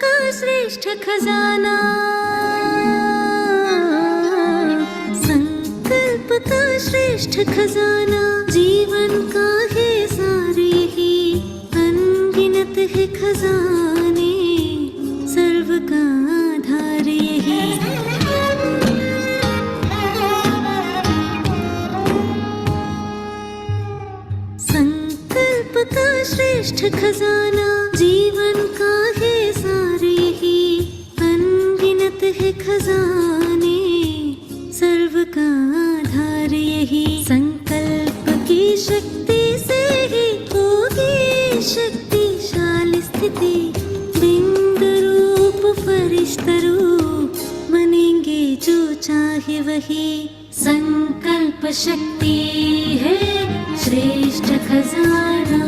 का श्रेष्ठ खजाना, संकल्प का श्रेष्ठ खजाना, जीवन का है सारे ही अनगिनत है खजाने, सर्व का आधार यही। संकल्प का श्रेष्ठ खजाना, जीवन का है सारे ही अनगिनत है खजाने, सर्व का आधार यही। संकल्प की शक्ति से ही होगी शक्तिशाली स्थिति, बिंब रूप फरिश्ता रूप बनेंगे जो चाहे वही। संकल्प शक्ति है श्रेष्ठ खजाना,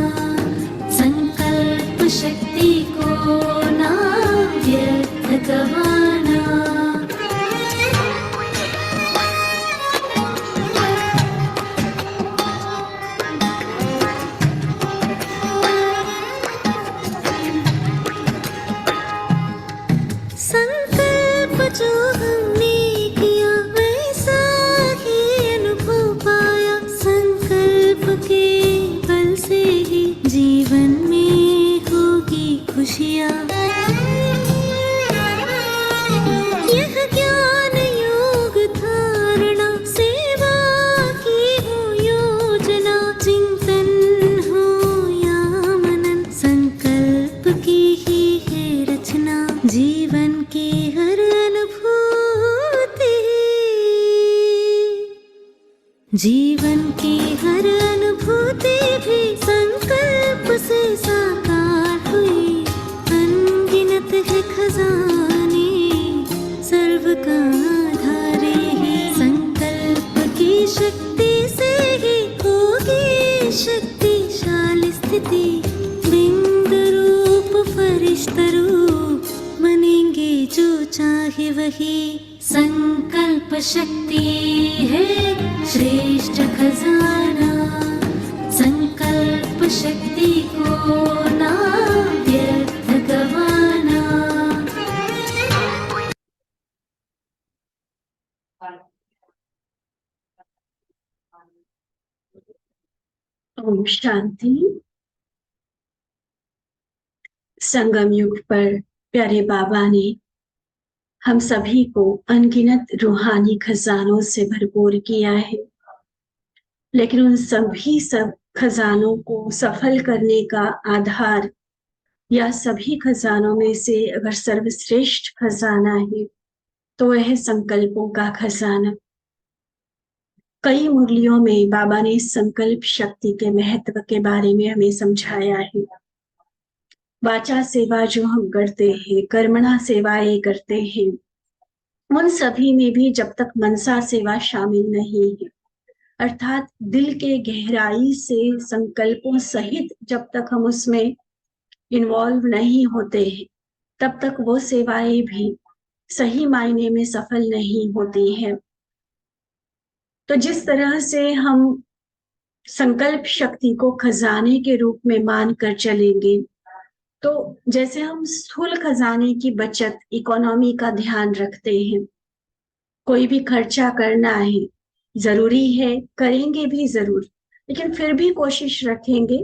संकल्प शक्ति को ना व्यर्थ गवाना। संकल्प जो हमने किया वैसा ही अनुभव पाया, संकल्प के बल से ही जीवन में होगी खुशियाँ। यह ज्ञान योग धारणा, सेवा की हो योजना, चिंतन हो या मनन, संकल्प की ही है रचना, जीवन की हर अनुभूति, जीवन की हर अनुभूति भी संकल्प से साकार हुई। अनगिनत है खजाने, सर्व का आधार यही। संकल्प की शक्ति से ही होगी शक्तिशाली स्थिति, बिंब रूप फरिश्ता रूप बनेंगे जो चाहे वही। संकल्प शक्ति है श्रेष्ठ खजाना, संकल्प शक्ति को ना व्यर्थ गवाना। ओम शांति। संगम युग पर प्यारे बाबा ने हम सभी को अनगिनत रूहानी खजानों से भरपूर किया है, लेकिन उन सभी सब खजानों को सफल करने का आधार या सभी खजानों में से अगर सर्वश्रेष्ठ खजाना है तो वह है संकल्पों का खजाना। कई मुरलियों में बाबा ने संकल्प शक्ति के महत्व के बारे में हमें समझाया है। वाचा सेवा जो हम करते हैं, कर्मणा सेवाएं करते हैं, उन सभी में भी जब तक मनसा सेवा शामिल नहीं है, अर्थात दिल के गहराई से संकल्पों सहित जब तक हम उसमें इन्वॉल्व नहीं होते हैं, तब तक वो सेवाएं भी सही मायने में सफल नहीं होती हैं। तो जिस तरह से हम संकल्प शक्ति को खजाने के रूप में मानकर चलेंगे, तो जैसे हम स्थूल खजाने की बचत, इकोनॉमी का ध्यान रखते हैं, कोई भी खर्चा करना है, जरूरी है, करेंगे भी जरूर, लेकिन फिर भी कोशिश रखेंगे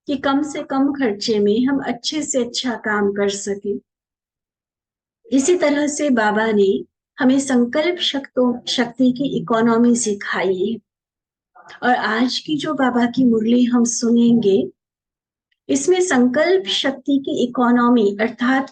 कि कम से कम खर्चे में हम अच्छे से अच्छा काम कर सकें। इसी तरह से बाबा ने हमें संकल्प शक्ति की इकोनॉमी सिखाई है। और आज की जो बाबा की मुरली हम सुनेंगे, इसमें संकल्प शक्ति की इकोनॉमी, अर्थात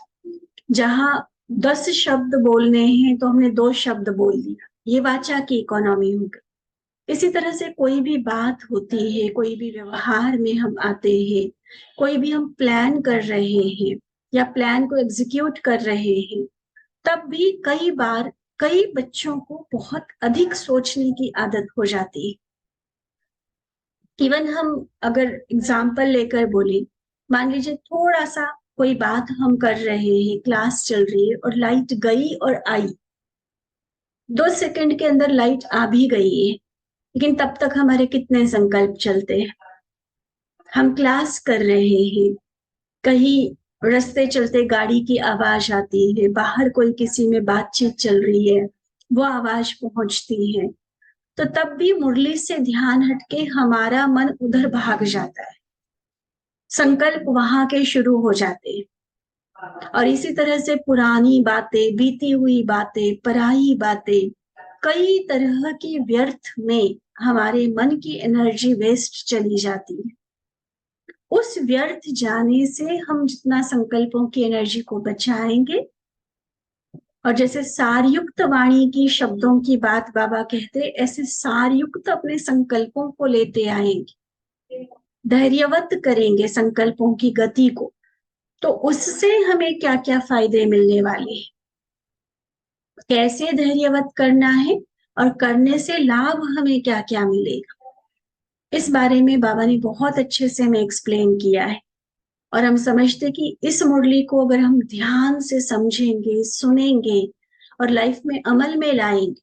जहां 10 शब्द बोलने हैं तो हमने 2 शब्द बोल दिया, ये वाचा की इकोनॉमी हो गई। इसी तरह से कोई भी बात होती है, कोई भी व्यवहार में हम आते हैं, कोई भी हम प्लान कर रहे हैं या प्लान को एग्जीक्यूट कर रहे हैं, तब भी कई बार कई बच्चों को बहुत अधिक सोचने की आदत हो जाती है। इवन हम अगर एग्जाम्पल लेकर बोले, मान लीजिए थोड़ा सा कोई बात हम कर रहे हैं, क्लास चल रही है और लाइट गई और आई, 2 सेकंड के अंदर लाइट आ भी गई है, लेकिन तब तक हमारे कितने संकल्प चलते हैं। हम क्लास कर रहे हैं, कहीं रास्ते चलते गाड़ी की आवाज आती है, बाहर कोई किसी में बातचीत चल रही है, वो आवाज पहुंचती है, तो तब भी मुरली से ध्यान हटके हमारा मन उधर भाग जाता है, संकल्प वहां के शुरू हो जाते हैं। और इसी तरह से पुरानी बातें, बीती हुई बातें, पराई बातें, कई तरह की व्यर्थ में हमारे मन की एनर्जी वेस्ट चली जाती है। उस व्यर्थ जाने से हम जितना संकल्पों की एनर्जी को बचाएंगे, और जैसे सारयुक्त वाणी की शब्दों की बात बाबा कहते, ऐसे सारयुक्त अपने संकल्पों को लेते आएंगे, धैर्यवत करेंगे संकल्पों की गति को, तो उससे हमें क्या क्या फायदे मिलने वाले हैं, कैसे धैर्यवत करना है, और करने से लाभ हमें क्या क्या मिलेगा, इस बारे में बाबा ने बहुत अच्छे से हमें एक्सप्लेन किया है। और हम समझते कि इस मुरली को अगर हम ध्यान से समझेंगे, सुनेंगे और लाइफ में अमल में लाएंगे,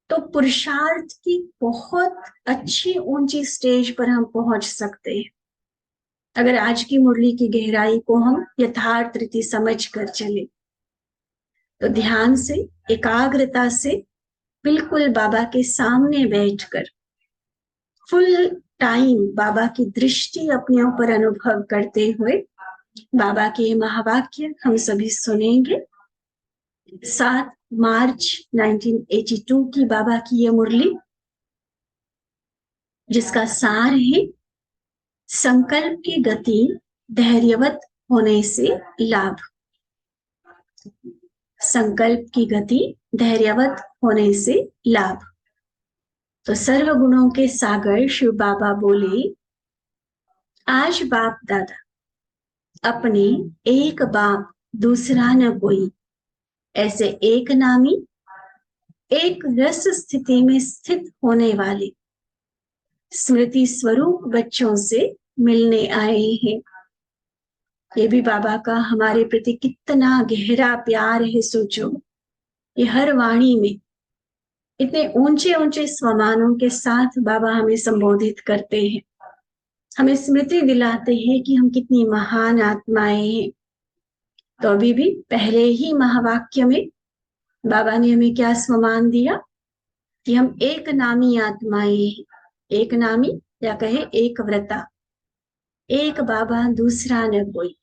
तो पुरुषार्थ की बहुत अच्छी ऊंची स्टेज पर हम पहुंच सकते हैं, अगर आज की मुरली की गहराई को हम यथार्थ रीति समझ कर चले। तो ध्यान से, एकाग्रता से, बिल्कुल बाबा के सामने बैठकर फुल टाइम बाबा की दृष्टि अपने ऊपर अनुभव करते हुए बाबा के महावाक्य हम सभी सुनेंगे। 7 मार्च 1982 की बाबा की यह मुरली, जिसका सार है संकल्प की गति धैर्यवत होने से लाभ। संकल्प की गति धैर्यवत होने से लाभ। तो सर्व गुणों के सागर शिव बाबा बोले, आज बाप दादा अपने एक बाप दूसरा न कोई, ऐसे एक नामी एक रस स्थिति में स्थित होने वाले स्मृति स्वरूप बच्चों से मिलने आए हैं। ये भी बाबा का हमारे प्रति कितना गहरा प्यार है, सोचो। ये हर वाणी में इतने ऊंचे ऊंचे स्वमानों के साथ बाबा हमें संबोधित करते हैं, हमें स्मृति दिलाते हैं कि हम कितनी महान आत्माएं हैं। तो अभी भी पहले ही महावाक्य में बाबा ने हमें क्या स्वमान दिया कि हम एक नामी आत्माएं हैं, एक नामी या कहे एक व्रता, एक बाबा दूसरा न कोई,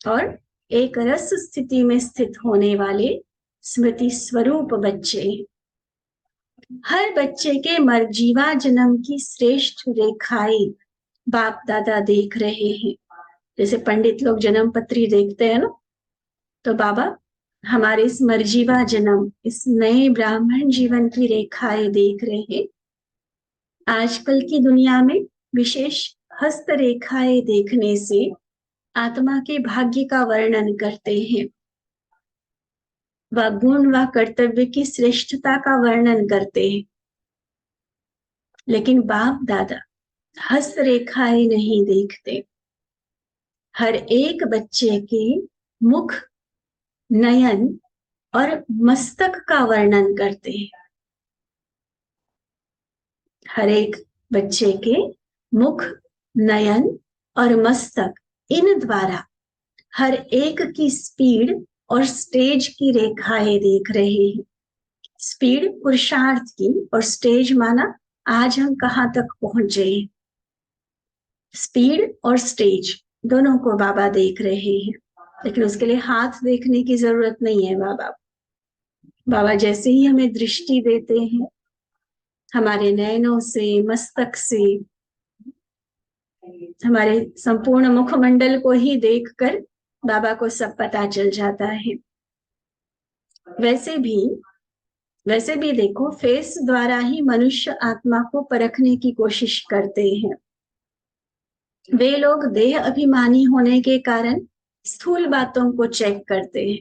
और एक रस स्थिति में स्थित होने वाले स्मृति स्वरूप बच्चे हैं। हर बच्चे के मर्जीवा जन्म की श्रेष्ठ रेखाएं बाप दादा देख रहे हैं। जैसे पंडित लोग जन्म पत्री देखते हैं ना, तो बाबा हमारे इस मर्जीवा जन्म, इस नए ब्राह्मण जीवन की रेखाएं देख रहे हैं। आजकल की दुनिया में विशेष हस्त रेखाएं देखने से आत्मा के भाग्य का वर्णन करते हैं, व गुण व कर्तव्य की श्रेष्ठता का वर्णन करते हैं। लेकिन बाप दादा हस्त रेखाएं नहीं देखते, हर एक बच्चे के मुख, नयन और मस्तक का वर्णन करते हैं। हर एक बच्चे के मुख, नयन और मस्तक, इन द्वारा हर एक की स्पीड और स्टेज की रेखाएं देख रहे हैं। स्पीड पुरुषार्थ की, और स्टेज माना आज हम कहाँ तक पहुंचे हैं। स्पीड और स्टेज दोनों को बाबा देख रहे हैं, लेकिन उसके लिए हाथ देखने की जरूरत नहीं है। बाबा जैसे ही हमें दृष्टि देते हैं, हमारे नयनों से, मस्तक से, हमारे संपूर्ण मुखमंडल को ही देखकर बाबा को सब पता चल जाता है। वैसे भी देखो, फेस द्वारा ही मनुष्य आत्मा को परखने की कोशिश करते हैं। वे लोग देह अभिमानी होने के कारण स्थूल बातों को चेक करते हैं,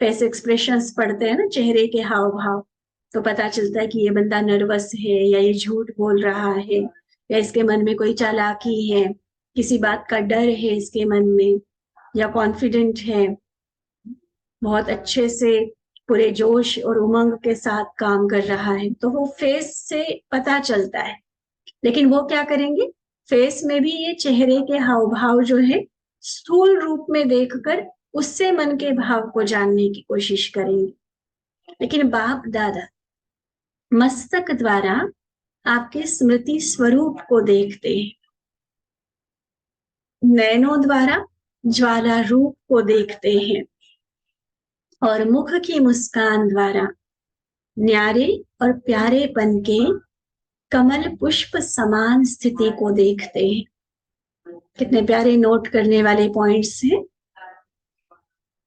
फेस एक्सप्रेशंस पढ़ते हैं ना, चेहरे के हाव भाव, तो पता चलता है कि ये बंदा नर्वस है, या ये झूठ बोल रहा है, या इसके मन में कोई चालाकी है, किसी बात का डर है इसके मन में, या कॉन्फिडेंट है, बहुत अच्छे से पूरे जोश और उमंग के साथ काम कर रहा है, तो वो फेस से पता चलता है। लेकिन वो क्या करेंगे, फेस में भी ये चेहरे के हाव भाव जो है स्थूल रूप में देखकर उससे मन के भाव को जानने की कोशिश करेंगे। लेकिन बाप दादा मस्तक द्वारा आपके स्मृति स्वरूप को देखते हैं, नैनों द्वारा ज्वाला रूप को देखते हैं और मुख की मुस्कान द्वारा न्यारे और प्यारेपन के कमल पुष्प समान स्थिति को देखते हैं। कितने प्यारे नोट करने वाले पॉइंट्स हैं,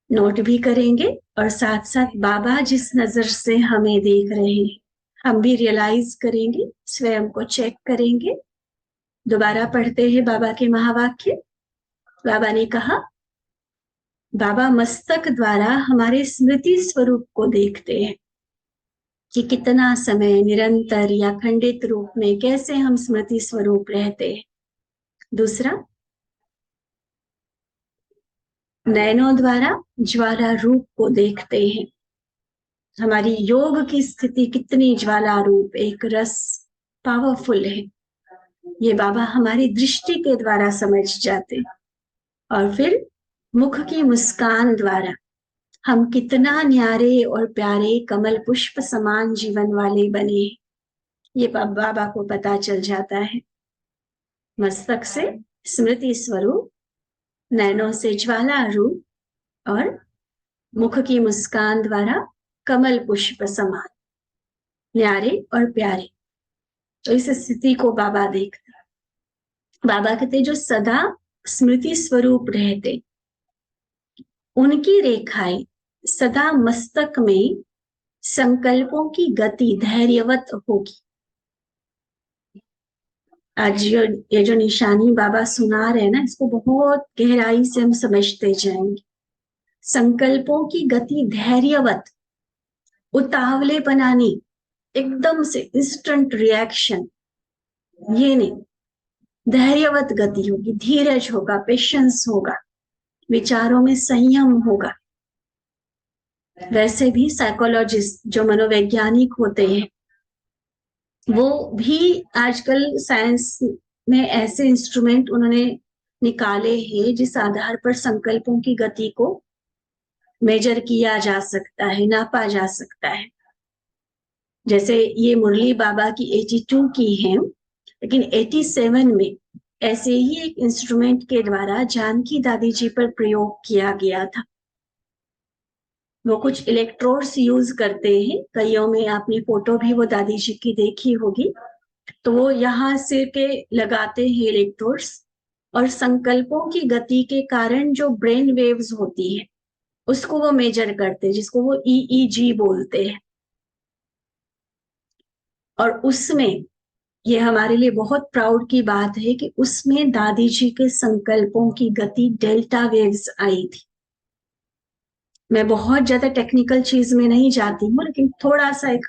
नोट भी करेंगे और साथ साथ बाबा जिस नजर से हमें देख रहे हैं हम भी रियलाइज करेंगे, स्वयं को चेक करेंगे। दोबारा पढ़ते हैं बाबा के महावाक्य। बाबा ने कहा, बाबा मस्तक द्वारा हमारे स्मृति स्वरूप को देखते हैं कि कितना समय निरंतर या खंडित रूप में कैसे हम स्मृति स्वरूप रहते हैं। दूसरा, नैनों द्वारा ज्वाला रूप को देखते हैं, हमारी योग की स्थिति कितनी ज्वाला रूप, एक रस पावरफुल है, ये बाबा हमारी दृष्टि के द्वारा समझ जाते। और फिर मुख की मुस्कान द्वारा हम कितना न्यारे और प्यारे कमल पुष्प समान जीवन वाले बने, ये बाबा को पता चल जाता है। मस्तक से स्मृति स्वरूप, नैनों से ज्वाला रूप और मुख की मुस्कान द्वारा कमल पुष्प समान, न्यारे और प्यारे। तो इस स्थिति को बाबा देखते। बाबा कहते जो सदा स्मृति स्वरूप रहते, उनकी रेखाएं सदा मस्तक में संकल्पों की गति धैर्यवत होगी। आज ये जो निशानी बाबा सुना रहे हैं ना, इसको बहुत गहराई से हम समझते जाएंगे। संकल्पों की गति धैर्यवत, उतावले बनानी, एकदम से इंस्टेंट रिएक्शन, ये नहीं, धैर्यवत गति होगी, धीरज होगा, पेशेंस होगा, विचारों में संयम होगा। वैसे भी साइकोलॉजिस्ट जो मनोवैज्ञानिक होते हैं वो भी आजकल साइंस में ऐसे इंस्ट्रूमेंट उन्होंने निकाले हैं जिस आधार पर संकल्पों की गति को मेजर किया जा सकता है, नापा जा सकता है। जैसे ये मुरली बाबा की 82 की है, लेकिन 87 में ऐसे ही एक इंस्ट्रूमेंट के द्वारा जानकी दादी जी पर प्रयोग किया गया था। वो कुछ इलेक्ट्रोड्स यूज करते हैं, कईयों में आपने फोटो भी वो दादी जी की देखी होगी। तो वो यहाँ सिर के लगाते हैं इलेक्ट्रोड्स और संकल्पों की गति के कारण जो ब्रेन वेव्स होती है उसको वो मेजर करते हैं, जिसको वो EEG बोलते हैं। और उसमें ये हमारे लिए बहुत प्राउड की बात है कि उसमें दादी जी के संकल्पों की गति डेल्टा वेव्स आई थी। मैं बहुत ज्यादा टेक्निकल चीज में नहीं जाती हूँ, लेकिन थोड़ा सा एक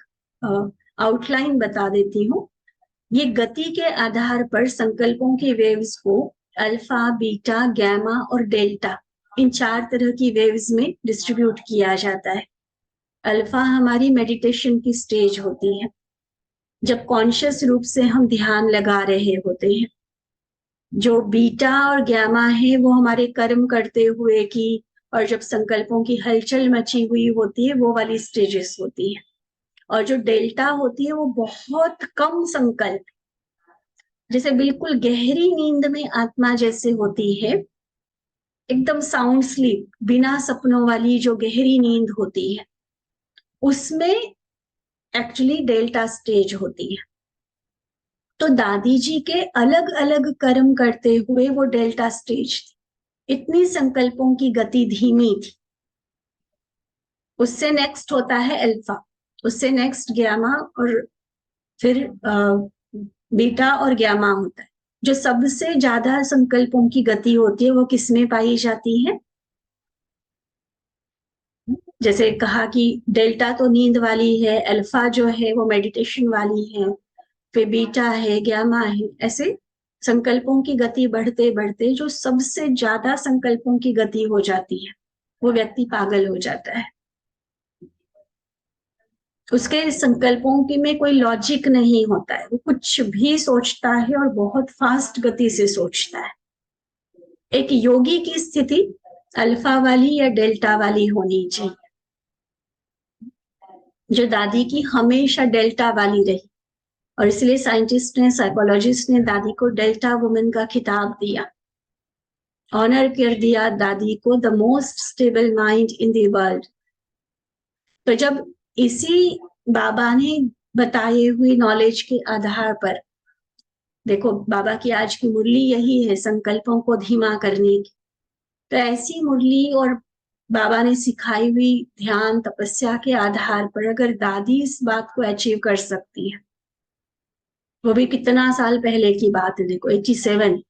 आउटलाइन बता देती हूँ। ये गति के आधार पर संकल्पों की वेव्स को अल्फा, बीटा, गैमा और डेल्टा, इन 4 तरह की वेव्स में डिस्ट्रीब्यूट किया जाता है। अल्फा हमारी मेडिटेशन की स्टेज होती है, जब कॉन्शियस रूप से हम ध्यान लगा रहे होते हैं। जो बीटा और गैमा है वो हमारे कर्म करते हुए की और जब संकल्पों की हलचल मची हुई होती है वो वाली स्टेजेस होती है। और जो डेल्टा होती है वो बहुत कम संकल्प, जैसे बिल्कुल गहरी नींद में आत्मा जैसे होती है, एकदम साउंड स्लीप, बिना सपनों वाली जो गहरी नींद होती है, उसमें एक्चुअली डेल्टा स्टेज होती है। तो दादी जी के अलग अलग कर्म करते हुए वो डेल्टा स्टेज थी, इतनी संकल्पों की गति धीमी थी। उससे नेक्स्ट होता है अल्फा, उससे नेक्स्ट गैमा और फिर बीटा और गैमा होता है। जो सबसे ज्यादा संकल्पों की गति होती है वो किसमें पाई जाती है? जैसे कहा कि डेल्टा तो नींद वाली है, अल्फा जो है वो मेडिटेशन वाली है, फिर बीटा है, गैमा है। ऐसे संकल्पों की गति बढ़ते बढ़ते जो सबसे ज्यादा संकल्पों की गति हो जाती है वो व्यक्ति पागल हो जाता है। उसके संकल्पों की में कोई लॉजिक नहीं होता है, वो कुछ भी सोचता है और बहुत फास्ट गति से सोचता है। एक योगी की स्थिति अल्फा वाली या डेल्टा वाली होनी चाहिए, जो दादी की हमेशा डेल्टा वाली रही। और इसलिए साइंटिस्ट ने, साइकोलॉजिस्ट ने दादी को डेल्टा वुमेन का खिताब दिया, ऑनर कर दिया दादी को, the most stable mind in the world. तो जब इसी बाबा ने बताए हुई नॉलेज के आधार पर, देखो बाबा की आज की मुरली यही है, संकल्पों को धीमा करने की। तो ऐसी मुरली और बाबा ने सिखाई हुई ध्यान तपस्या के आधार पर अगर दादी इस बात को अचीव कर सकती है, वो भी कितना साल पहले की बात है, देखो 87,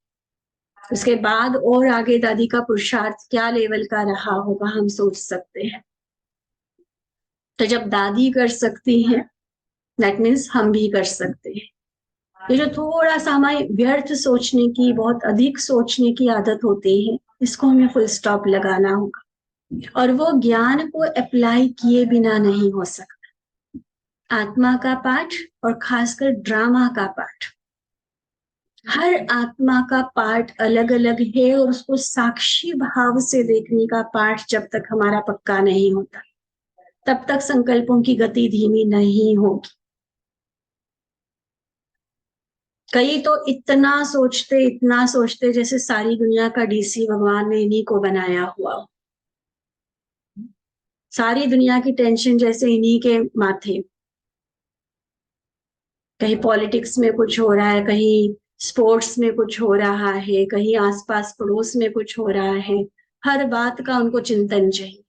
उसके बाद और आगे दादी का पुरुषार्थ क्या लेवल का रहा होगा हम सोच सकते हैं। तो जब दादी कर सकती हैं, दैट मीन्स हम भी कर सकते हैं। ये जो थोड़ा सा हमारी व्यर्थ सोचने की, बहुत अधिक सोचने की आदत होती है, इसको हमें फुल स्टॉप लगाना होगा। और वो ज्ञान को अप्लाई किए बिना नहीं हो सकता। आत्मा का पाठ और खासकर ड्रामा का पाठ, हर आत्मा का पाठ अलग अलग है और उसको साक्षी भाव से देखने का पाठ जब तक हमारा पक्का नहीं होता, तब तक संकल्पों की गति धीमी नहीं होगी। कई तो इतना सोचते जैसे सारी दुनिया का डीसी भगवान ने इन्हीं को बनाया हुआ हो, सारी दुनिया की टेंशन जैसे इन्हीं के माथे। कहीं पॉलिटिक्स में कुछ हो रहा है, कहीं स्पोर्ट्स में कुछ हो रहा है, कहीं आसपास पड़ोस में कुछ हो रहा है, हर बात का उनको चिंतन चाहिए।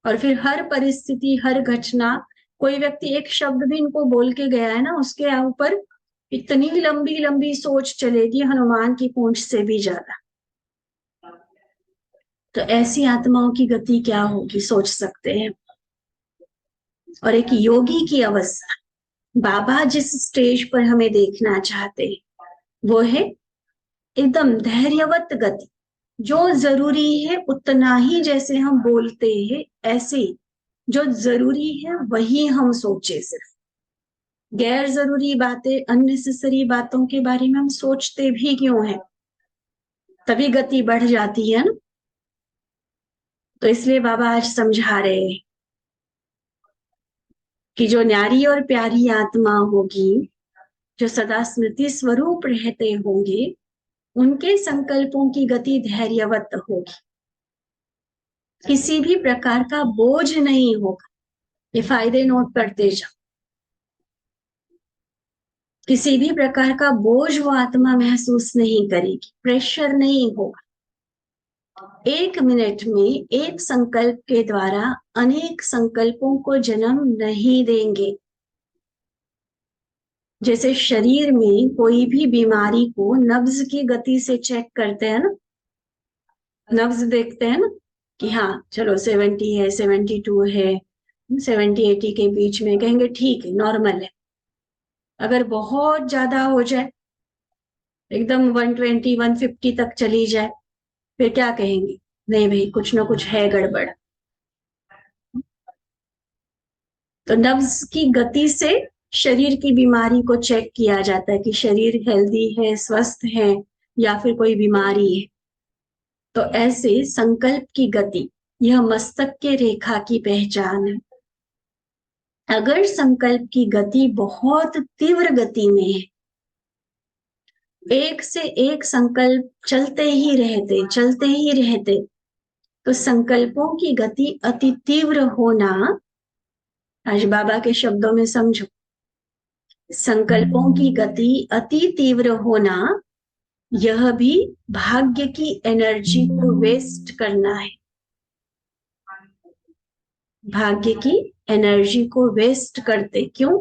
और फिर हर परिस्थिति, हर घटना, कोई व्यक्ति एक शब्द भी इनको बोल के गया है ना, उसके ऊपर इतनी लंबी लंबी सोच चलेगी, हनुमान की पूंछ से भी ज्यादा। तो ऐसी आत्माओं की गति क्या होगी सोच सकते हैं। और एक योगी की अवस्था, बाबा जिस स्टेज पर हमें देखना चाहते हैं वो है एकदम धैर्यवत गति। जो जरूरी है उतना ही, जैसे हम बोलते हैं ऐसे, जो जरूरी है वही हम सोचे। सिर्फ गैर जरूरी बातें, अननेसेसरी बातों के बारे में हम सोचते भी क्यों हैं, तभी गति बढ़ जाती है ना। तो इसलिए बाबा आज समझा रहे हैं कि जो न्यारी और प्यारी आत्मा होगी, जो सदा स्मृति स्वरूप रहते होंगे, उनके संकल्पों की गति धैर्यवत होगी, किसी भी प्रकार का बोझ नहीं होगा। ये फायदे नोट करते जाओ, किसी भी प्रकार का बोझ वो आत्मा महसूस नहीं करेगी, प्रेशर नहीं होगा। 1 मिनट में एक संकल्प के द्वारा अनेक संकल्पों को जन्म नहीं देंगे। जैसे शरीर में कोई भी बीमारी को नब्ज की गति से चेक करते हैं ना, नब्ज देखते हैं ना कि हाँ चलो 70 है, 72 है, 70-80 के बीच में, कहेंगे ठीक है, नॉर्मल है। अगर बहुत ज्यादा हो जाए, एकदम 120, 150 तक चली जाए, फिर क्या कहेंगे, नहीं भाई कुछ ना कुछ है गड़बड़। तो नब्ज की गति से शरीर की बीमारी को चेक किया जाता है कि शरीर हेल्दी है, स्वस्थ है, या फिर कोई बीमारी है। तो ऐसे संकल्प की गति, यह मस्तक के रेखा की पहचान है। अगर संकल्प की गति बहुत तीव्र गति में है, एक से एक संकल्प चलते ही रहते, तो संकल्पों की गति अति तीव्र होना, आज बाबा के शब्दों में समझो, संकल्पों की गति अति तीव्र होना, यह भी भाग्य की एनर्जी को वेस्ट करना है। भाग्य की एनर्जी को वेस्ट करते क्यों?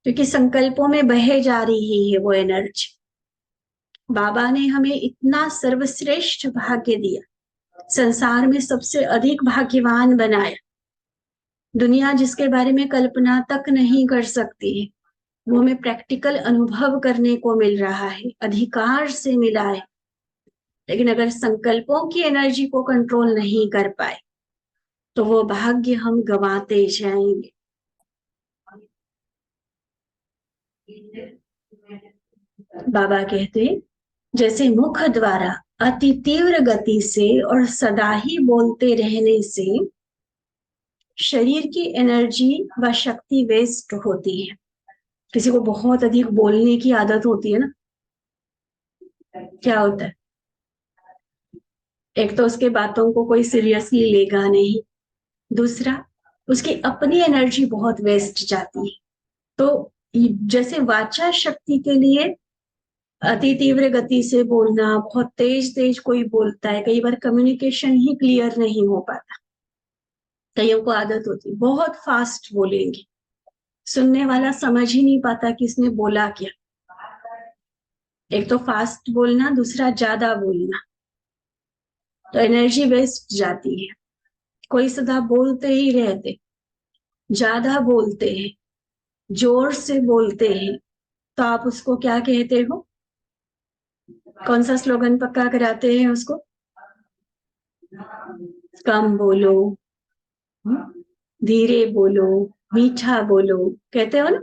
क्योंकि संकल्पों में बहे जा रही है वो एनर्जी। बाबा ने हमें इतना सर्वश्रेष्ठ भाग्य दिया, संसार में सबसे अधिक भाग्यवान बनाया, दुनिया जिसके बारे में कल्पना तक नहीं कर सकती है, वो हमें प्रैक्टिकल अनुभव करने को मिल रहा है, अधिकार से मिला है। लेकिन अगर संकल्पों की एनर्जी को कंट्रोल नहीं कर पाए तो वो भाग्य हम गंवाते जाएंगे। बाबा कहते, जैसे मुख द्वारा अति तीव्र गति से और सदा ही बोलते रहने से शरीर की एनर्जी व शक्ति वेस्ट होती है। किसी को बहुत अधिक बोलने की आदत होती है ना, क्या होता है, एक तो उसके बातों को कोई सीरियसली लेगा नहीं, दूसरा उसकी अपनी एनर्जी बहुत वेस्ट जाती है। तो जैसे वाचा शक्ति के लिए अति तीव्र गति से बोलना, बहुत तेज तेज कोई बोलता है, कई बार कम्युनिकेशन ही क्लियर नहीं हो पाता। कईयों को आदत होती है बहुत फास्ट बोलेंगे, सुनने वाला समझ ही नहीं पाता कि इसने बोला क्या। एक तो फास्ट बोलना, दूसरा ज्यादा बोलना, तो एनर्जी वेस्ट जाती है। कोई सदा बोलते ही रहते, ज्यादा बोलते हैं, जोर से बोलते हैं, तो आप उसको क्या कहते हो? कौन सा स्लोगन पक्का कराते हैं उसको? कम बोलो, धीरे बोलो, मीठा बोलो, कहते हो ना,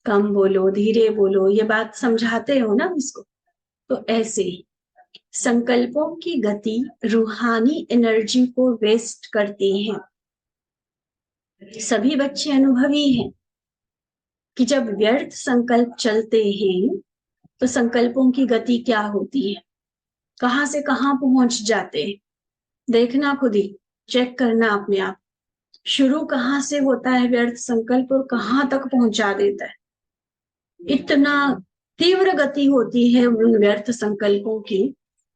कम बोलो, धीरे बोलो, ये बात समझाते हो ना उसको। तो ऐसे ही संकल्पों की गति रूहानी एनर्जी को वेस्ट करती है। सभी बच्चे अनुभवी हैं कि जब व्यर्थ संकल्प चलते हैं तो संकल्पों की गति क्या होती है, कहां से कहां पहुंच जाते हैं। देखना खुद ही, चेक करना अपने आप, शुरू कहां से होता है व्यर्थ संकल्प और कहां तक पहुंचा देता है। इतना तीव्र गति होती है उन व्यर्थ संकल्पों की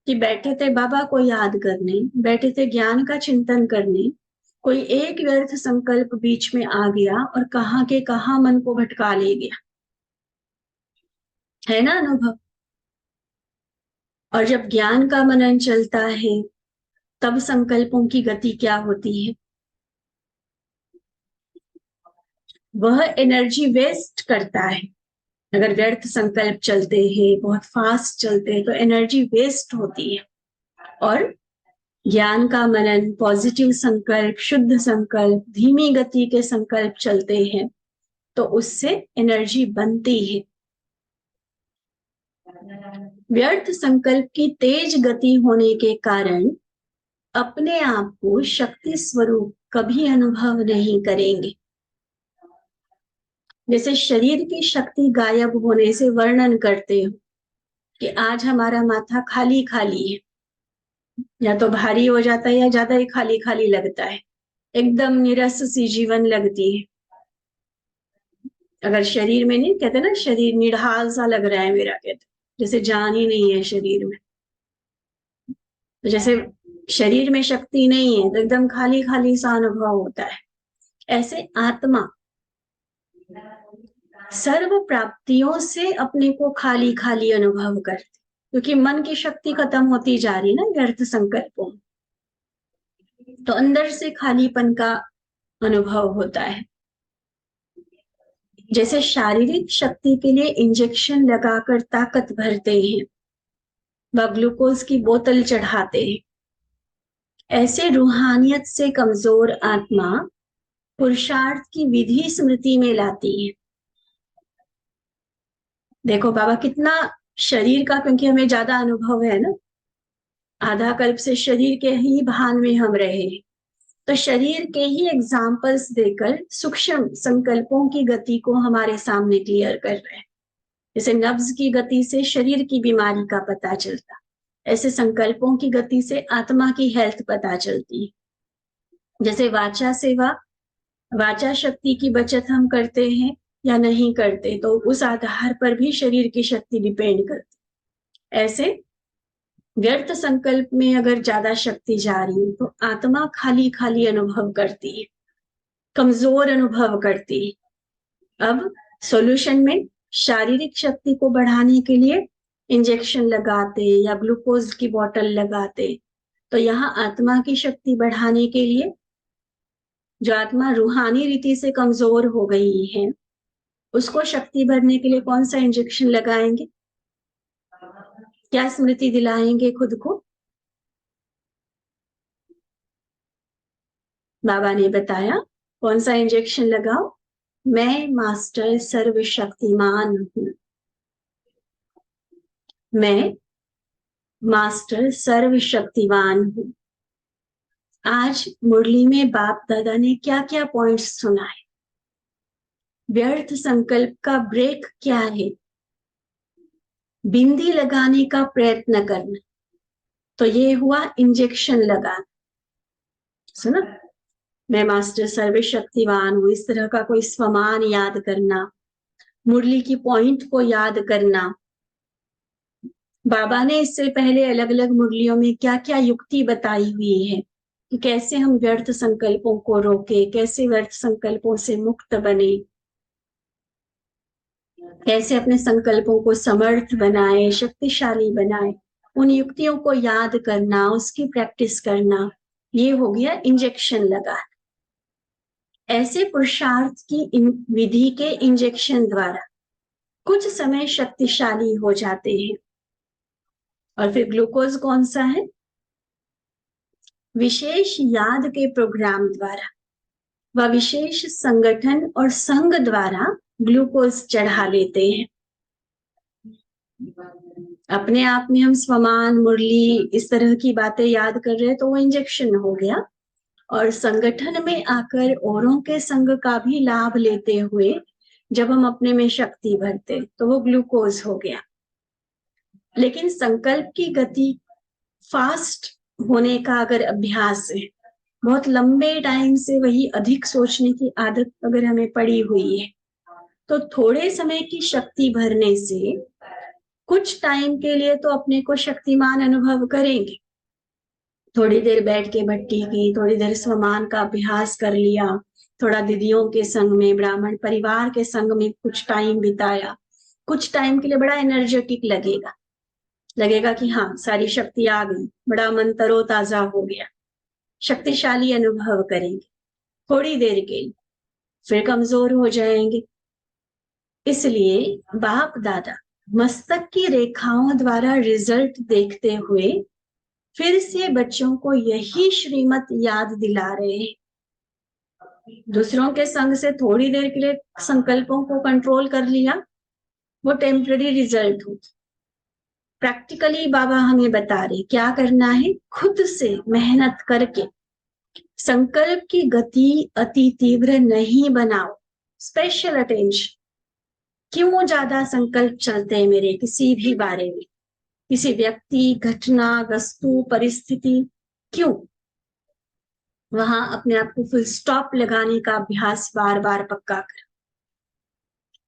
कि बैठे थे बाबा को याद करने, बैठे थे ज्ञान का चिंतन करने, कोई एक व्यर्थ संकल्प बीच में आ गया और कहाँ के कहाँ मन को भटका ले गया। है ना अनुभव? और जब ज्ञान का मनन चलता है तब संकल्पों की गति क्या होती है? वह एनर्जी वेस्ट करता है। अगर व्यर्थ संकल्प चलते हैं, बहुत फास्ट चलते हैं, तो एनर्जी वेस्ट होती है। और ज्ञान का मनन, पॉजिटिव संकल्प, शुद्ध संकल्प, धीमी गति के संकल्प चलते हैं तो उससे एनर्जी बनती है। व्यर्थ संकल्प की तेज गति होने के कारण अपने आप को शक्ति स्वरूप कभी अनुभव नहीं करेंगे। जैसे शरीर की शक्ति गायब होने से वर्णन करते हो कि आज हमारा माथा खाली खाली है, या तो भारी हो जाता है या ज्यादा ही खाली खाली लगता है, एकदम निरस सी जीवन लगती है। अगर शरीर में नहीं, कहते ना शरीर निढाल सा लग रहा है मेरा, कहते जैसे जान ही नहीं है शरीर में। तो जैसे शरीर में शक्ति नहीं है तो एकदम खाली खाली सा अनुभव होता है। ऐसे आत्मा सर्व प्राप्तियों से अपने को खाली खाली अनुभव करते, क्योंकि मन की शक्ति खत्म होती जा रही है ना व्यर्थ संकल्पों, तो अंदर से खालीपन का अनुभव होता है। जैसे शारीरिक शक्ति के लिए इंजेक्शन लगाकर ताकत भरते हैं व ग्लूकोज की बोतल चढ़ाते हैं, ऐसे रूहानियत से कमजोर आत्मा पुरुषार्थ की विधि स्मृति में लाती है। देखो बाबा कितना शरीर का, क्योंकि हमें ज्यादा अनुभव है ना, आधा कल्प से शरीर के ही भान में हम रहे, तो शरीर के ही एग्जाम्पल्स देकर सूक्ष्म संकल्पों की गति को हमारे सामने क्लियर कर रहे हैं। जैसे नब्ज की गति से शरीर की बीमारी का पता चलता, ऐसे संकल्पों की गति से आत्मा की हेल्थ पता चलती है। जैसे वाचा सेवा, वाचा शक्ति की बचत हम करते हैं या नहीं करते, तो उस आधार पर भी शरीर की शक्ति डिपेंड करती। ऐसे व्यर्थ संकल्प में अगर ज्यादा शक्ति जा रही है तो आत्मा खाली खाली अनुभव करती है, कमजोर अनुभव करती है। अब सॉल्यूशन में शारीरिक शक्ति को बढ़ाने के लिए इंजेक्शन लगाते या ग्लूकोज की बोतल लगाते, तो यहाँ आत्मा की शक्ति बढ़ाने के लिए जो आत्मा रूहानी रीति से कमजोर हो गई है उसको शक्ति भरने के लिए कौन सा इंजेक्शन लगाएंगे, क्या स्मृति दिलाएंगे खुद को? बाबा ने बताया कौन सा इंजेक्शन लगाओ, मैं मास्टर सर्वशक्तिमान हूं, मैं मास्टर सर्वशक्तिवान हूँ। आज मुरली में बाप दादा ने क्या क्या पॉइंट्स सुनाए, व्यर्थ संकल्प का ब्रेक क्या है, बिंदी लगाने का प्रयत्न करना, तो ये हुआ इंजेक्शन लगाना। सुना, मैं मास्टर सर्वशक्तिवान हूँ, इस तरह का कोई स्वमान याद करना, मुरली की पॉइंट को याद करना। बाबा ने इससे पहले अलग अलग मुरलियों में क्या क्या युक्ति बताई हुई है कि कैसे हम व्यर्थ संकल्पों को रोके, कैसे व्यर्थ संकल्पों से मुक्त बने, कैसे अपने संकल्पों को समर्थ बनाए, शक्तिशाली बनाए। उन युक्तियों को याद करना, उसकी प्रैक्टिस करना, ये हो गया इंजेक्शन लगा। ऐसे पुरुषार्थ की विधि के इंजेक्शन द्वारा कुछ समय शक्तिशाली हो जाते हैं। और फिर ग्लूकोज कौन सा है? विशेष याद के प्रोग्राम द्वारा व विशेष संगठन और संघ द्वारा ग्लूकोज चढ़ा लेते हैं। अपने आप में हम स्वमान, मुरली, इस तरह की बातें याद कर रहे हैं तो वो इंजेक्शन हो गया, और संगठन में आकर औरों के संग का भी लाभ लेते हुए जब हम अपने में शक्ति भरते तो वो ग्लूकोज हो गया। लेकिन संकल्प की गति फास्ट होने का अगर अभ्यास है, बहुत लंबे टाइम से वही अधिक सोचने की आदत अगर हमें पड़ी हुई है, तो थोड़े समय की शक्ति भरने से कुछ टाइम के लिए तो अपने को शक्तिमान अनुभव करेंगे। थोड़ी देर बैठ के भट्टी की, थोड़ी देर स्वमान का अभ्यास कर लिया, थोड़ा दीदियों के संग में, ब्राह्मण परिवार के संग में कुछ टाइम बिताया, कुछ टाइम के लिए बड़ा एनर्जेटिक लगेगा कि हाँ सारी शक्ति आ गई, बड़ा मन तरोताजा हो गया, शक्तिशाली अनुभव करेंगे थोड़ी देर के लिए, फिर कमजोर हो जाएंगे। इसलिए बाप दादा मस्तक की रेखाओं द्वारा रिजल्ट देखते हुए फिर से बच्चों को यही श्रीमत याद दिला रहे हैं। दूसरों के संग से थोड़ी देर के लिए संकल्पों को कंट्रोल कर लिया, वो टेम्पररी रिजल्ट हो। प्रैक्टिकली बाबा हमें बता रहे क्या करना है, खुद से मेहनत करके संकल्प की गति अति तीव्र नहीं बनाओ। स्पेशल अटेंशन, क्यों ज्यादा संकल्प चलते हैं मेरे किसी भी बारे में, किसी व्यक्ति, घटना, वस्तु, परिस्थिति, क्यों? वहां अपने आप को फुल स्टॉप लगाने का अभ्यास बार बार पक्का कर।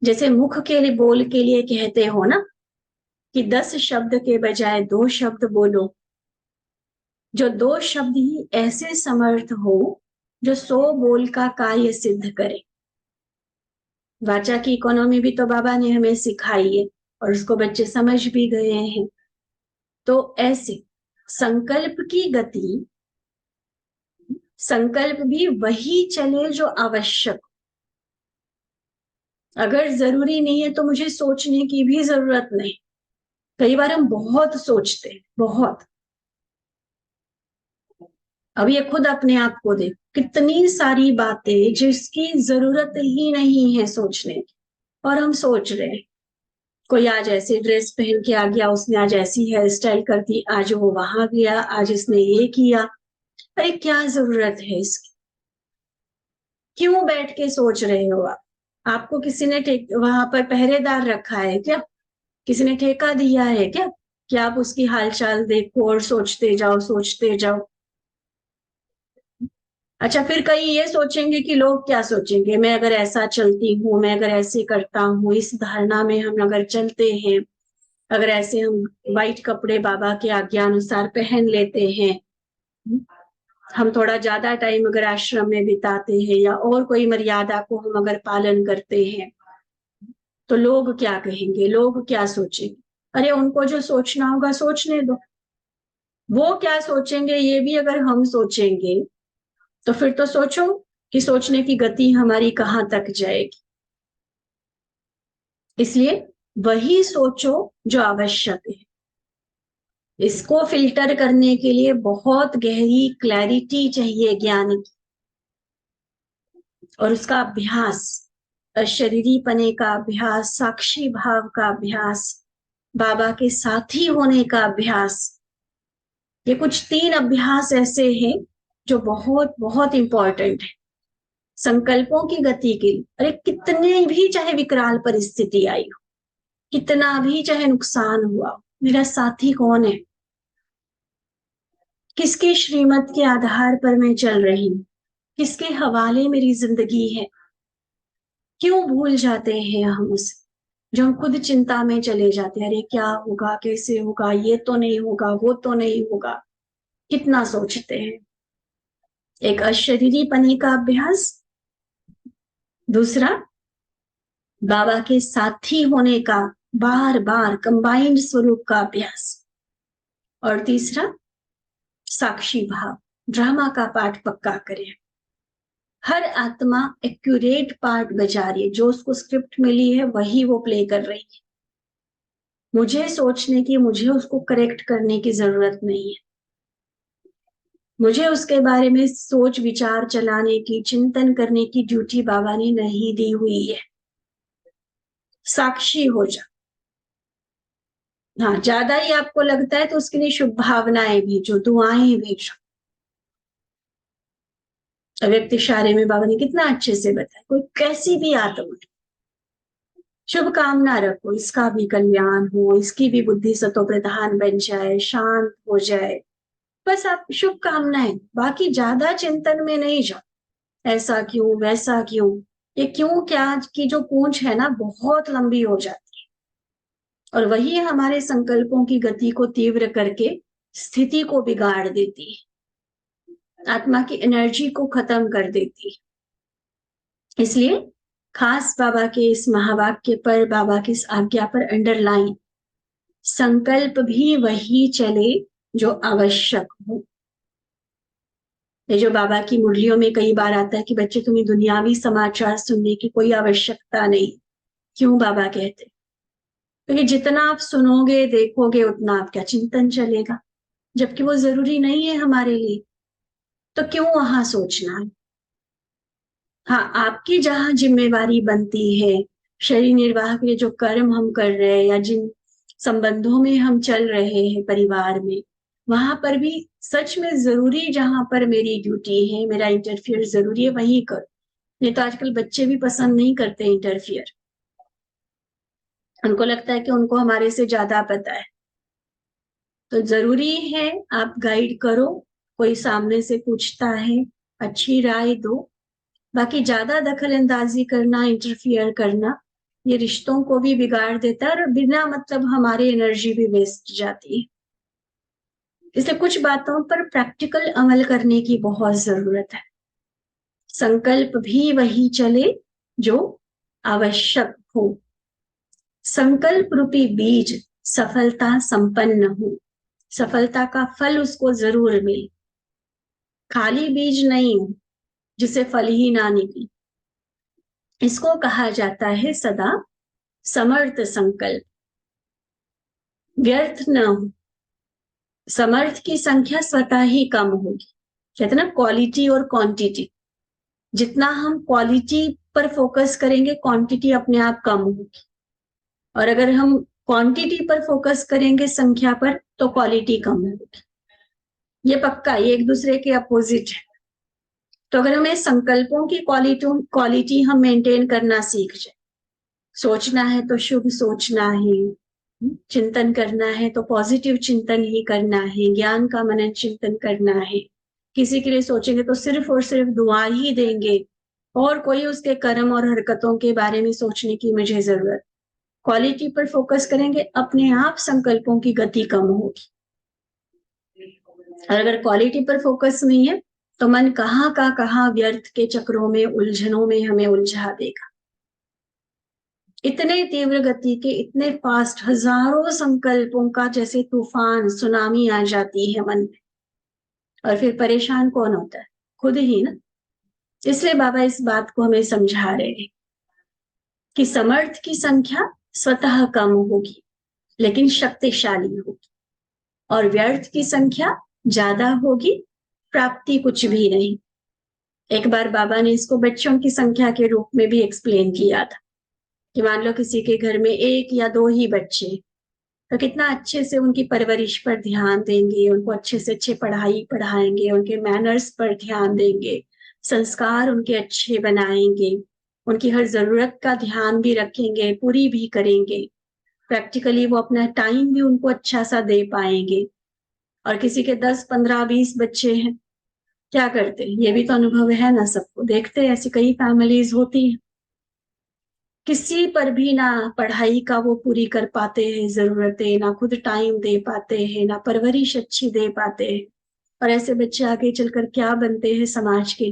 जैसे मुख के लिए बोल के लिए कहते हो ना कि 10 शब्द के बजाय 2 शब्द बोलो, जो 2 शब्द ही ऐसे समर्थ हो जो 100 बोल का कार्य सिद्ध करे। वाचा की इकोनॉमी भी तो बाबा ने हमें सिखाई है और उसको बच्चे समझ भी गए हैं। तो ऐसे संकल्प की गति, संकल्प भी वही चले जो आवश्यक। अगर जरूरी नहीं है तो मुझे सोचने की भी जरूरत नहीं। कई बार हम बहुत सोचते हैं, बहुत। अब ये खुद अपने आप को देख, कितनी सारी बातें जिसकी जरूरत ही नहीं है सोचने की, और हम सोच रहे हैं। कोई आज ऐसी ड्रेस पहन के आ गया, उसने आज ऐसी हेयर स्टाइल कर दी, आज वो वहां गया, आज इसने ये किया। अरे क्या जरूरत है इसकी? क्यों बैठ के सोच रहे हो आप? आपको किसी ने वहां पर पहरेदार रखा है क्या? किसी ने ठेका दिया है क्या कि आप उसकी हालचाल देखो और सोचते जाओ, सोचते जाओ? अच्छा, फिर कई ये सोचेंगे कि लोग क्या सोचेंगे, मैं अगर ऐसा चलती हूँ, मैं अगर ऐसे करता हूँ, इस धारणा में हम अगर चलते हैं, अगर ऐसे हम व्हाइट कपड़े बाबा के आज्ञा अनुसार पहन लेते हैं, हम थोड़ा ज्यादा टाइम अगर आश्रम में बिताते हैं या और कोई मर्यादा को हम अगर पालन करते हैं, तो लोग क्या कहेंगे, लोग क्या सोचेंगे? अरे उनको जो सोचना होगा सोचने दो। वो क्या सोचेंगे ये भी अगर हम सोचेंगे तो फिर तो सोचो कि सोचने की गति हमारी कहाँ तक जाएगी। इसलिए वही सोचो जो आवश्यक है। इसको फिल्टर करने के लिए बहुत गहरी क्लैरिटी चाहिए ज्ञान की, और उसका अभ्यास, अशरीरी पने का अभ्यास, साक्षी भाव का अभ्यास, बाबा के साथी होने का अभ्यास, ये कुछ 3 अभ्यास ऐसे हैं जो बहुत बहुत इंपॉर्टेंट है संकल्पों की गति के लिए। अरे कितने भी चाहे विकराल परिस्थिति आई हो, कितना भी चाहे नुकसान हुआ, मेरा साथी कौन है, किसके श्रीमत के आधार पर मैं चल रही हूँ, किसके हवाले मेरी जिंदगी है। क्यों भूल जाते हैं हम उसे, जो हम खुद चिंता में चले जाते हैं, अरे क्या होगा, कैसे होगा, ये तो नहीं होगा, वो तो नहीं होगा, कितना सोचते हैं। एक अशरीरी पनी का अभ्यास, दूसरा बाबा के साथी होने का बार बार कंबाइंड स्वरूप का अभ्यास, और तीसरा साक्षी भाव, ड्रामा का पाठ पक्का करें। हर आत्मा एक्यूरेट पार्ट बजा रही है, जो उसको स्क्रिप्ट मिली है वही वो प्ले कर रही है। मुझे सोचने की, मुझे उसको करेक्ट करने की जरूरत नहीं है, मुझे उसके बारे में सोच विचार चलाने की, चिंतन करने की ड्यूटी बाबा ने नहीं दी हुई है। साक्षी हो जा। हाँ, ज्यादा ही आपको लगता है तो उसके लिए शुभ भावनाएं भेजो, दुआएं भेजो। अव्यक्त इशारे में बाबा ने कितना अच्छे से बताया, कोई कैसी भी आत्मा, शुभ कामना रखो, इसका भी कल्याण हो, इसकी भी बुद्धि सतो प्रधान बन जाए, शांत हो जाए, बस आप शुभ कामनाएं, बाकी ज्यादा चिंतन में नहीं जाओ। ऐसा क्यों, वैसा क्यों, ये क्यों क्या की जो पूंछ है ना, बहुत लंबी हो जाती है, और वही हमारे संकल्पों की गति को तीव्र करके स्थिति को बिगाड़ देती है, आत्मा की एनर्जी को खत्म कर देती है। इसलिए खास बाबा के इस महावाक्य पर, बाबा की इस आज्ञा पर अंडरलाइन, संकल्प भी वही चले जो आवश्यक हो। ये जो बाबा की मुरलियों में कई बार आता है कि बच्चे तुम्हें दुनियावी समाचार सुनने की कोई आवश्यकता नहीं। क्यों बाबा कहते? क्योंकि जितना आप सुनोगे देखोगे उतना आपका चिंतन चलेगा, जबकि वो जरूरी नहीं है हमारे लिए, तो क्यों वहां सोचना है। हाँ, आपकी जहां जिम्मेवारी बनती है, शरीर निर्वाह के लिए जो कर्म हम कर रहे हैं या जिन संबंधों में हम चल रहे हैं परिवार में, वहां पर भी सच में जरूरी, जहां पर मेरी ड्यूटी है, मेरा इंटरफियर जरूरी है, वही करो। नहीं तो आजकल बच्चे भी पसंद नहीं करते इंटरफियर, उनको लगता है कि उनको हमारे से ज्यादा पता है। तो जरूरी है आप गाइड करो, कोई सामने से पूछता है अच्छी राय दो, बाकी ज्यादा दखल अंदाजी करना, इंटरफियर करना, ये रिश्तों को भी बिगाड़ देता है और बिना मतलब हमारी एनर्जी भी वेस्ट जाती है। इसलिए कुछ बातों पर प्रैक्टिकल अमल करने की बहुत जरूरत है। संकल्प भी वही चले जो आवश्यक हो, संकल्प रूपी बीज सफलता संपन्न हो, सफलता का फल उसको जरूर मिले, खाली बीज नहीं हो जिसे फल ही ना निकले। इसको कहा जाता है सदा समर्थ संकल्प, व्यर्थ न हो। समर्थ की संख्या स्वतः ही कम होगी, कहते ना क्वालिटी और क्वांटिटी, जितना हम क्वालिटी पर फोकस करेंगे क्वांटिटी अपने आप कम होगी, और अगर हम क्वांटिटी पर फोकस करेंगे संख्या पर तो क्वालिटी कम होगी। ये पक्का, ये एक दूसरे के अपोजिट है। तो अगर हमें संकल्पों की क्वालिटी हम मेंटेन करना सीख जाए, सोचना है तो शुभ सोचना है, चिंतन करना है तो पॉजिटिव चिंतन ही करना है, ज्ञान का मनन चिंतन करना है, किसी के लिए सोचेंगे तो सिर्फ और सिर्फ दुआ ही देंगे, और कोई उसके कर्म और हरकतों के बारे में सोचने की मुझे जरूरत। क्वालिटी पर फोकस करेंगे, अपने आप संकल्पों की गति कम होगी। और अगर क्वालिटी पर फोकस नहीं है तो मन कहाँ का कहाँ व्यर्थ के चक्रों में, उलझनों में हमें उलझा देगा। इतने तीव्र गति के, इतने फास्ट, हजारों संकल्पों का जैसे तूफान, सुनामी आ जाती है मन में, और फिर परेशान कौन होता है? खुद ही ना। इसलिए बाबा इस बात को हमें समझा रहे हैं कि समर्थ की संख्या स्वतः कम होगी लेकिन शक्तिशाली होगी, और व्यर्थ की संख्या ज्यादा होगी, प्राप्ति कुछ भी नहीं। एक बार बाबा ने इसको बच्चों की संख्या के रूप में भी एक्सप्लेन किया था कि मान लो किसी के घर में 1 या 2 ही बच्चे, तो कितना अच्छे से उनकी परवरिश पर ध्यान देंगे, उनको अच्छे से अच्छे पढ़ाई पढ़ाएंगे, उनके मैनर्स पर ध्यान देंगे, संस्कार उनके अच्छे बनाएंगे, उनकी हर जरूरत का ध्यान भी रखेंगे, पूरी भी करेंगे। प्रैक्टिकली वो अपना टाइम भी उनको अच्छा सा दे पाएंगे। और किसी के 10, 15, 20 बच्चे हैं, क्या करते हैं, ये भी तो अनुभव है ना सबको, देखते हैं ऐसी कई फैमिलीज होती हैं, किसी पर भी ना पढ़ाई का वो पूरी कर पाते हैं जरूरतें, ना खुद टाइम दे पाते हैं, ना परवरिश अच्छी दे पाते हैं। और ऐसे बच्चे आगे चलकर क्या बनते हैं, समाज के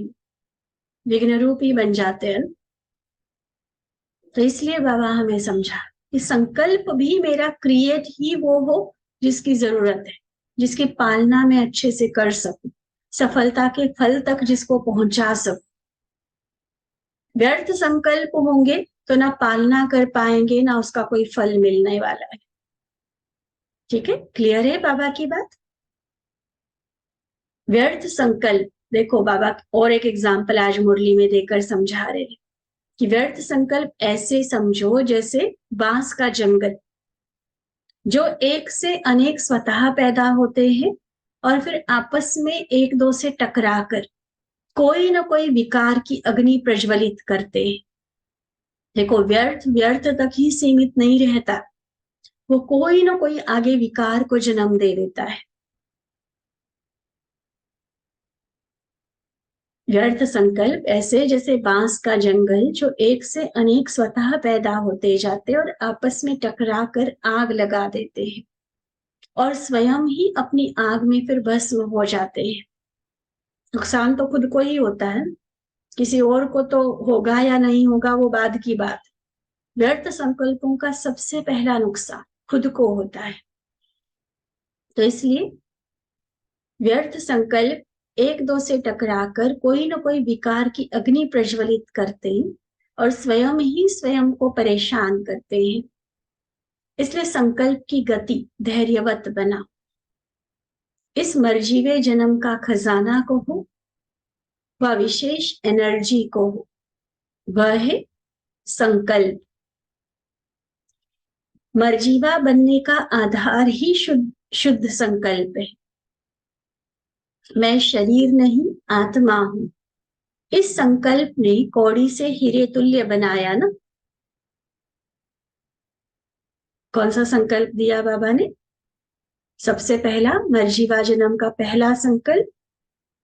विघ्न रूप ही बन जाते हैं। तो इसलिए बाबा हमें समझा कि संकल्प भी मेरा क्रिएट ही वो हो जिसकी जरूरत है, जिसकी पालना मैं अच्छे से कर सकूं, सफलता के फल तक जिसको पहुंचा सकूं। व्यर्थ संकल्प होंगे तो ना पालना कर पाएंगे, ना उसका कोई फल मिलने वाला है। ठीक है, क्लियर है बाबा की बात? व्यर्थ संकल्प, देखो बाबा और एक एग्जाम्पल आज मुरली में देकर समझा रहे हैं कि व्यर्थ संकल्प ऐसे समझो जैसे बांस का जंगल, जो एक से अनेक स्वतः पैदा होते हैं और फिर आपस में एक दो से टकराकर कोई ना कोई विकार की अग्नि प्रज्वलित करते हैं। देखो, व्यर्थ व्यर्थ तक ही सीमित नहीं रहता, वो कोई ना कोई आगे विकार को जन्म दे देता है। व्यर्थ संकल्प ऐसे जैसे बांस का जंगल, जो एक से अनेक स्वतः पैदा होते जाते और आपस में टकरा कर आग लगा देते हैं और स्वयं ही अपनी आग में फिर भस्म हो जाते हैं। नुकसान तो खुद को ही होता है, किसी और को तो होगा या नहीं होगा वो बाद की बात। व्यर्थ संकल्पों का सबसे पहला नुकसान खुद को होता है। तो इसलिए व्यर्थ संकल्प एक दो से टकराकर कोई न कोई विकार की अग्नि प्रज्वलित करते हैं और स्वयं ही स्वयं को परेशान करते हैं। इसलिए संकल्प की गति धैर्यवत बना। इस मर्जीवे जन्म का खजाना को हो, वह विशेष एनर्जी को हो, वह है संकल्प। मर्जीवा बनने का आधार ही शुद्ध संकल्प है। मैं शरीर नहीं आत्मा हूं, इस संकल्प ने कौड़ी से हीरे तुल्य बनाया ना। कौन सा संकल्प दिया बाबा ने? सबसे पहला मर्जीवा जन्म का पहला संकल्प,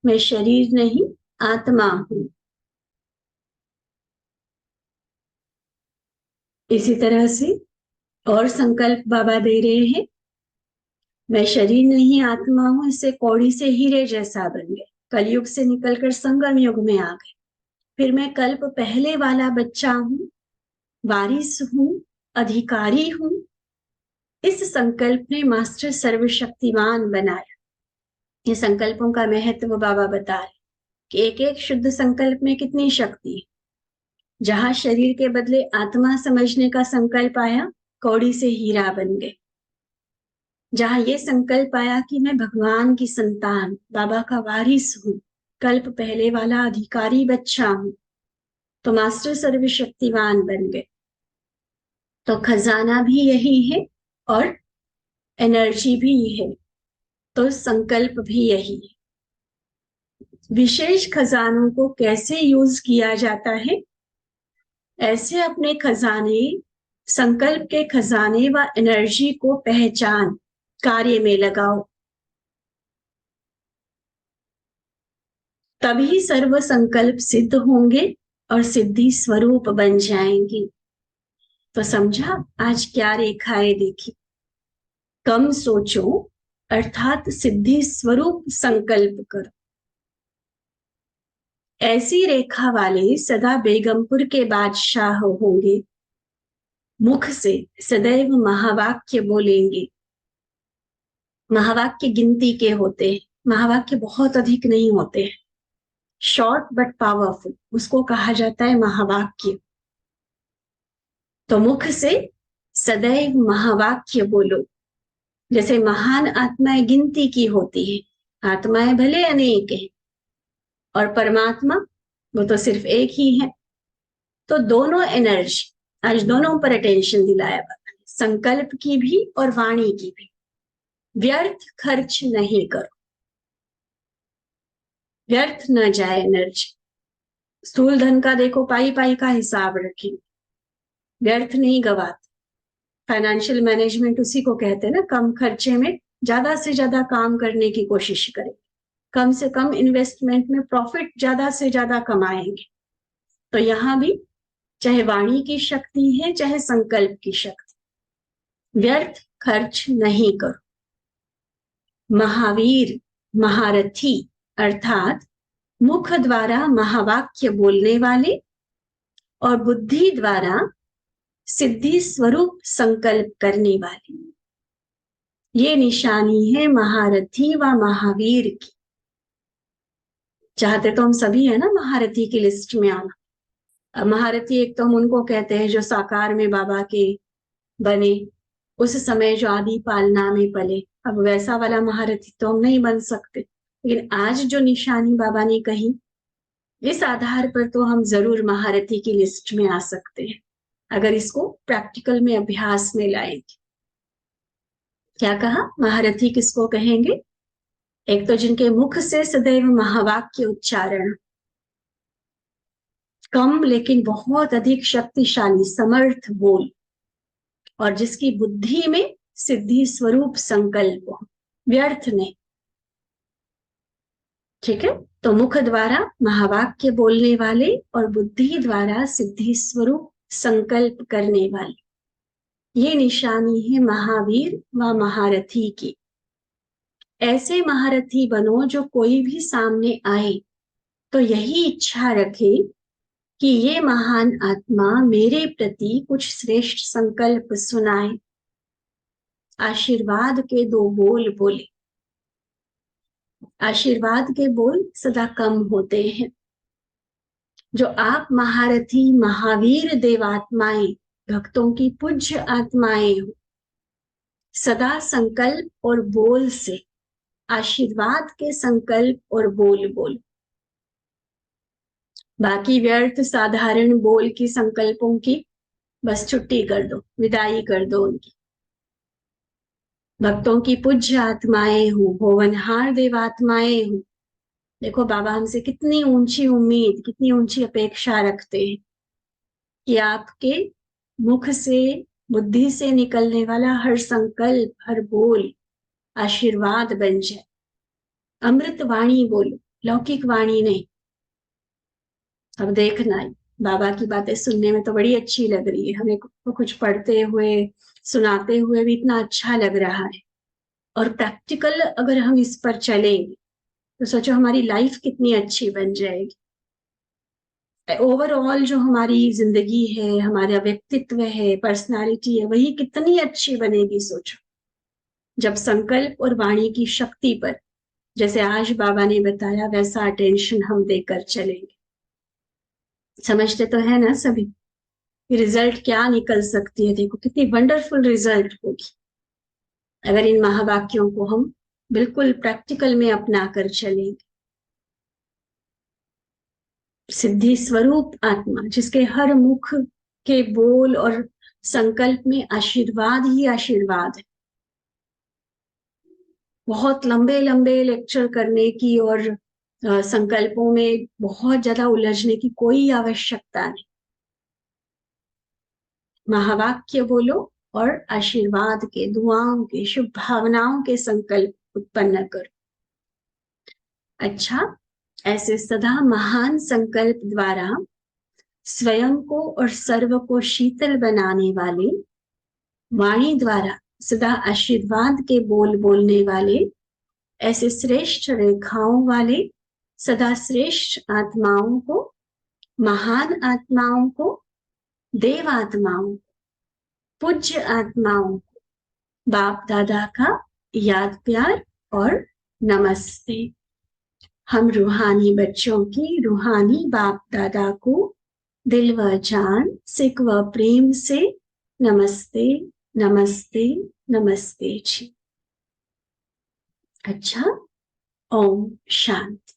मैं शरीर नहीं आत्मा हूं। इसी तरह से और संकल्प बाबा दे रहे हैं, मैं शरीर नहीं आत्मा हूं, इससे कौड़ी से हीरे जैसा बन गए, कलयुग से निकलकर संगम युग में आ गए। फिर मैं कल्प पहले वाला बच्चा हूं, वारिस हूं, अधिकारी हूं। इस संकल्प ने मास्टर सर्वशक्तिमान बनाया। ये संकल्पों का महत्व बाबा बता रहे कि एक एक शुद्ध संकल्प में कितनी शक्ति है। जहां शरीर के बदले आत्मा समझने का संकल्प आया, कौड़ी से हीरा बन गए। जहां ये संकल्प आया कि मैं भगवान की संतान, बाबा का वारिस हूं, कल्प पहले वाला अधिकारी बच्चा हूं, तो मास्टर सर्वशक्तिवान बन गए। तो खजाना भी यही है और एनर्जी भी है, तो संकल्प भी यही है। विशेष खजानों को कैसे यूज किया जाता है? ऐसे अपने खजाने, संकल्प के खजाने व एनर्जी को पहचान कार्य में लगाओ, तभी सर्व संकल्प सिद्ध होंगे और सिद्धि स्वरूप बन जाएंगी। तो समझा आज क्या रेखाएं देखी? कम सोचो अर्थात सिद्धि स्वरूप संकल्प करो। ऐसी रेखा वाले सदा बेगमपुर के बादशाह होंगे, मुख से सदैव महावाक्य बोलेंगे। महावाक्य गिनती के होते हैं, महावाक्य बहुत अधिक नहीं होते हैं, शॉर्ट बट पावरफुल, उसको कहा जाता है महावाक्य। तो मुख से सदैव महावाक्य बोलो। जैसे महान आत्माएं गिनती की होती है, आत्माएं भले अनेक हैं और परमात्मा वो तो सिर्फ एक ही है। तो दोनों एनर्जी, आज दोनों पर अटेंशन दिलाया बाबा ने, संकल्प की भी और वाणी की भी। व्यर्थ खर्च नहीं करो, व्यर्थ न जाए एनर्जी। स्थूल धन का देखो पाई पाई का हिसाब रखें, व्यर्थ नहीं गवाते। फाइनेंशियल मैनेजमेंट उसी को कहते हैं ना, कम खर्चे में ज्यादा से ज्यादा काम करने की कोशिश करें, कम से कम इन्वेस्टमेंट में प्रॉफिट ज्यादा से ज्यादा कमाएंगे। तो यहां भी चाहे वाणी की शक्ति है चाहे संकल्प की शक्ति, व्यर्थ खर्च नहीं करो। महावीर, महारथी अर्थात मुख द्वारा महावाक्य बोलने वाले और बुद्धि द्वारा सिद्धि स्वरूप संकल्प करने वाले, ये निशानी है महारथी व महावीर की। चाहते तो हम सभी है ना महारथी की लिस्ट में आना। अब महारथी एक तो हम उनको कहते हैं जो साकार में बाबा के बने, उस समय जो आदि पालना में पले। अब वैसा वाला महारथी तो हम नहीं बन सकते, लेकिन आज जो निशानी बाबा ने कही, इस आधार पर तो हम जरूर महारथी की लिस्ट में आ सकते हैं, अगर इसको प्रैक्टिकल में अभ्यास में लाएंगे। क्या कहा? महारथी किसको कहेंगे? एक तो जिनके मुख से सदैव महावाक्य उच्चारण, कम लेकिन बहुत अधिक शक्तिशाली समर्थ बोल, और जिसकी बुद्धि में सिद्धि स्वरूप संकल्प हो, व्यर्थ नहीं। ठीक है, तो मुख द्वारा महावाक्य बोलने वाले और बुद्धि द्वारा सिद्धि स्वरूप संकल्प करने वाले, ये निशानी है महावीर व महारथी की। ऐसे महारथी बनो जो कोई भी सामने आए तो यही इच्छा रखे कि ये महान आत्मा मेरे प्रति कुछ श्रेष्ठ संकल्प सुनाए, आशीर्वाद के दो बोल बोले। आशीर्वाद के बोल सदा कम होते हैं। जो आप महारथी महावीर देवात्माएं, भक्तों की पूज्य आत्माएं हो, सदा संकल्प और बोल से, आशीर्वाद के संकल्प और बोल बोल। बाकी व्यर्थ साधारण बोल की संकल्पों की बस छुट्टी कर दो, विदाई कर दो उनकी। भक्तों की पूज्य आत्माएं हो, भुवनहार देवात्माएं हो, देखो बाबा हमसे कितनी ऊंची उम्मीद, कितनी ऊंची अपेक्षा रखते हैं कि आपके मुख से, बुद्धि से निकलने वाला हर संकल्प, हर बोल आशीर्वाद बन जाए। अमृत वाणी बोलो, लौकिक वाणी नहीं। अब देखना, बाबा की बातें सुनने में तो बड़ी अच्छी लग रही है, हमें तो कुछ पढ़ते हुए सुनाते हुए भी इतना अच्छा लग रहा है, और प्रैक्टिकल अगर हम इस पर चलेंगे तो सोचो हमारी लाइफ कितनी अच्छी बन जाएगी। ओवरऑल जो हमारी जिंदगी है, हमारा व्यक्तित्व है, पर्सनालिटी है, वही कितनी अच्छी बनेगी। सोचो जब संकल्प और वाणी की शक्ति पर, जैसे आज बाबा ने बताया, वैसा अटेंशन हम देकर चलेंगे। समझते तो है ना सभी, रिजल्ट क्या निकल सकती है। देखो कितनी वंडरफुल रिजल्ट होगी अगर इन महावाक्यों को हम बिल्कुल प्रैक्टिकल में अपना कर चलेंगे। सिद्धि स्वरूप आत्मा, जिसके हर मुख के बोल और संकल्प में आशीर्वाद ही आशीर्वाद है। बहुत लंबे लंबे लेक्चर करने की और संकल्पों में बहुत ज्यादा उलझने की कोई आवश्यकता नहीं। महावाक्य बोलो और आशीर्वाद के, दुआओं के, शुभ भावनाओं के संकल्प उत्पन्न करो। अच्छा, ऐसे सदा महान संकल्प द्वारा स्वयं को और सर्व को शीतल बनाने वाले, वाणी द्वारा सदा आशीर्वाद के बोल बोलने वाले, ऐसे श्रेष्ठ रेखाओं वाले सदा श्रेष्ठ आत्माओं को, महान आत्माओं को, देव आत्माओं, पूज्य आत्माओं को बाप दादा का याद प्यार और नमस्ते। हम रूहानी बच्चों की रूहानी बाप दादा को दिल व जान, सिक व प्रेम से नमस्ते नमस्ते नमस्ते जी। अच्छा, ओम शांति।